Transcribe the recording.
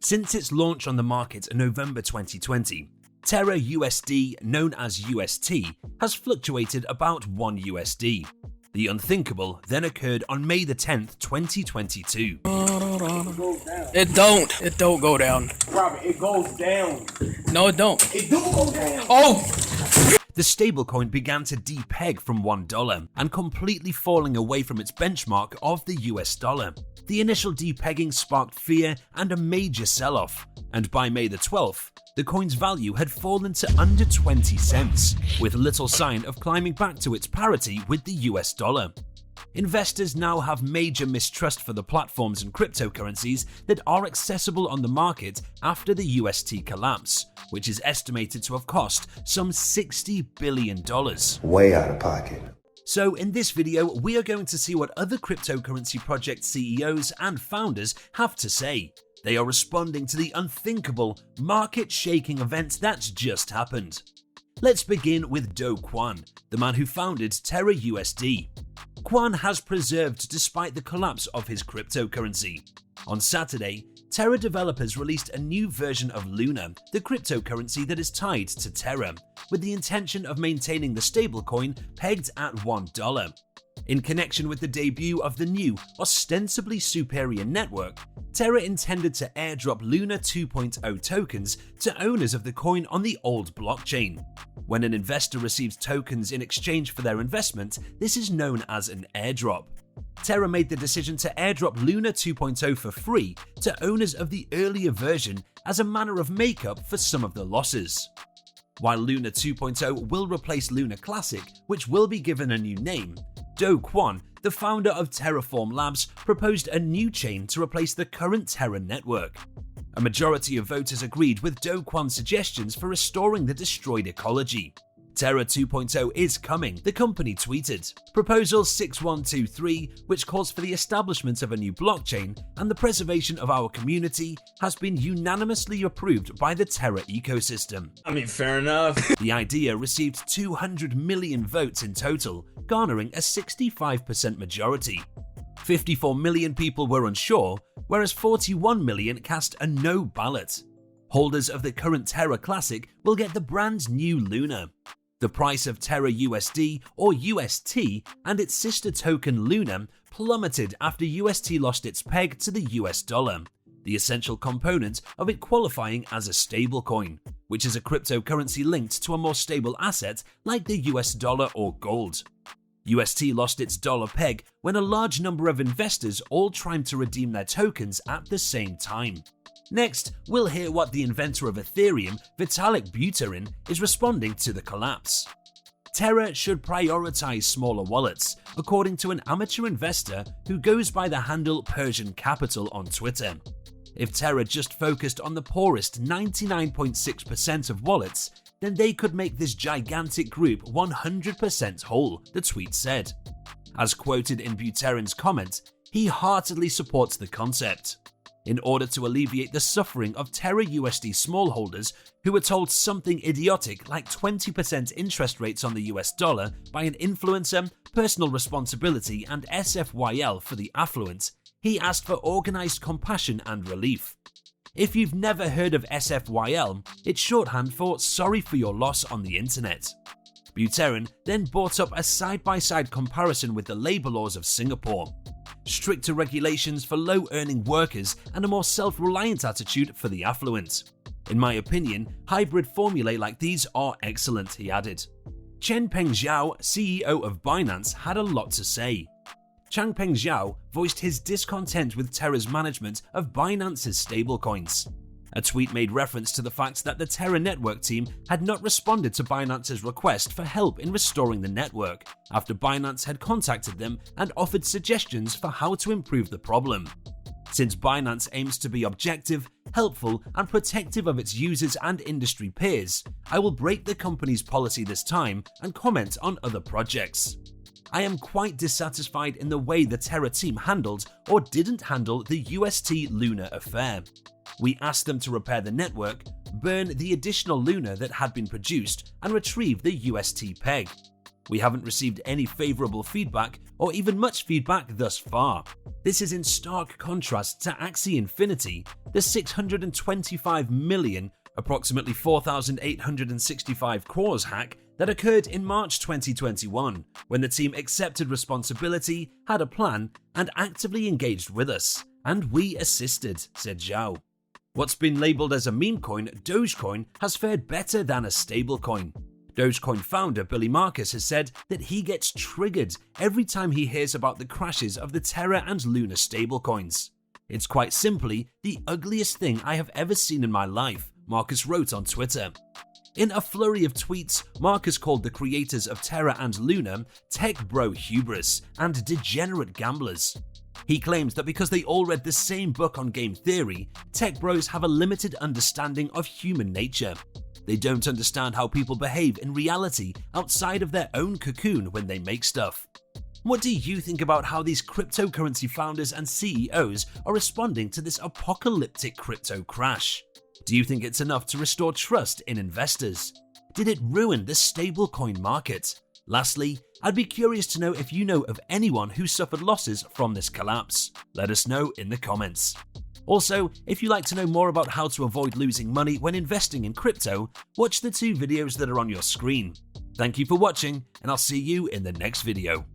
Since its launch on the market in November 2020, Terra USD, known as UST, has fluctuated about 1 USD. The unthinkable then occurred on May the 10th, 2022. It don't go down. Robert, it goes down. No, it don't. It do go down. Oh! The stablecoin began to depeg from $1 and completely falling away from its benchmark of the US dollar. The initial depegging sparked fear and a major sell-off, and by May the 12th, the coin's value had fallen to under 20 cents, with little sign of climbing back to its parity with the US dollar. Investors now have major mistrust for the platforms and cryptocurrencies that are accessible on the market after the UST collapse, which is estimated to have cost some $60 billion. Way out of pocket. So in this video, we are going to see what other cryptocurrency project CEOs and founders have to say. They are responding to the unthinkable, market-shaking event that's just happened. Let's begin with Do Kwon, the man who founded Terra USD. Kwon has persevered despite the collapse of his cryptocurrency. On Saturday, Terra developers released a new version of Luna, the cryptocurrency that is tied to Terra, with the intention of maintaining the stablecoin pegged at $1. In connection with the debut of the new, ostensibly superior network, Terra intended to airdrop Luna 2.0 tokens to owners of the coin on the old blockchain. When an investor receives tokens in exchange for their investment, this is known as an airdrop. Terra made the decision to airdrop Luna 2.0 for free to owners of the earlier version as a manner of makeup for some of the losses. While Luna 2.0 will replace Luna Classic, which will be given a new name, Do Kwon, the founder of Terraform Labs, proposed a new chain to replace the current Terra network. A majority of voters agreed with Do Kwon's suggestions for restoring the destroyed ecology. Terra 2.0 is coming, the company tweeted. Proposal 6123, which calls for the establishment of a new blockchain and the preservation of our community, has been unanimously approved by the Terra ecosystem. I mean, fair enough. The idea received 200 million votes in total, garnering a 65% majority. 54 million people were unsure, whereas 41 million cast a no ballot. Holders of the current Terra Classic will get the brand new Luna. The price of Terra USD or UST and its sister token Luna plummeted after UST lost its peg to the US dollar, the essential component of it qualifying as a stablecoin, which is a cryptocurrency linked to a more stable asset like the US dollar or gold. UST lost its dollar peg when a large number of investors all tried to redeem their tokens at the same time. Next, we'll hear what the inventor of Ethereum, Vitalik Buterin, is responding to the collapse. Terra should prioritize smaller wallets, according to an amateur investor who goes by the handle Persian Capital on Twitter. If Terra just focused on the poorest 99.6% of wallets, then they could make this gigantic group 100% whole, the tweet said. As quoted in Buterin's comment, he heartily supports the concept. In order to alleviate the suffering of Terra USD smallholders who were told something idiotic like 20% interest rates on the US dollar by an influencer, personal responsibility and SFYL for the affluent, he asked for organized compassion and relief. If you've never heard of SFYL, it's shorthand for sorry for your loss on the internet. Buterin then brought up a side-by-side comparison with the labor laws of Singapore. Stricter regulations for low-earning workers and a more self-reliant attitude for the affluent. In my opinion, hybrid formulae like these are excellent, he added. Changpeng Zhao, CEO of Binance, had a lot to say. Changpeng Zhao voiced his discontent with Terra's management of Binance's stablecoins. A tweet made reference to the fact that the Terra network team had not responded to Binance's request for help in restoring the network after Binance had contacted them and offered suggestions for how to improve the problem. Since Binance aims to be objective, helpful, and protective of its users and industry peers, I will break the company's policy this time and comment on other projects. I am quite dissatisfied in the way the Terra team handled or didn't handle the UST Luna affair. We asked them to repair the network, burn the additional Luna that had been produced, and retrieve the UST peg. We haven't received any favorable feedback or even much feedback thus far. This is in stark contrast to Axie Infinity, the 625 million, approximately 4,865 crores hack that occurred in March 2021, when the team accepted responsibility, had a plan, and actively engaged with us. And we assisted, said Zhao. What's been labeled as a meme coin, Dogecoin, has fared better than a stablecoin. Dogecoin founder Billy Marcus has said that he gets triggered every time he hears about the crashes of the Terra and Luna stablecoins. It's quite simply the ugliest thing I have ever seen in my life, Marcus wrote on Twitter. In a flurry of tweets, Marcus called the creators of Terra and Luna tech bro hubris and degenerate gamblers. He claims that because they all read the same book on game theory, tech bros have a limited understanding of human nature. They don't understand how people behave in reality outside of their own cocoon when they make stuff. What do you think about how these cryptocurrency founders and CEOs are responding to this apocalyptic crypto crash? Do you think it's enough to restore trust in investors? Did it ruin the stablecoin market? Lastly, I'd be curious to know if you know of anyone who suffered losses from this collapse. Let us know in the comments. Also, if you'd like to know more about how to avoid losing money when investing in crypto, watch the 2 videos that are on your screen. Thank you for watching, and I'll see you in the next video.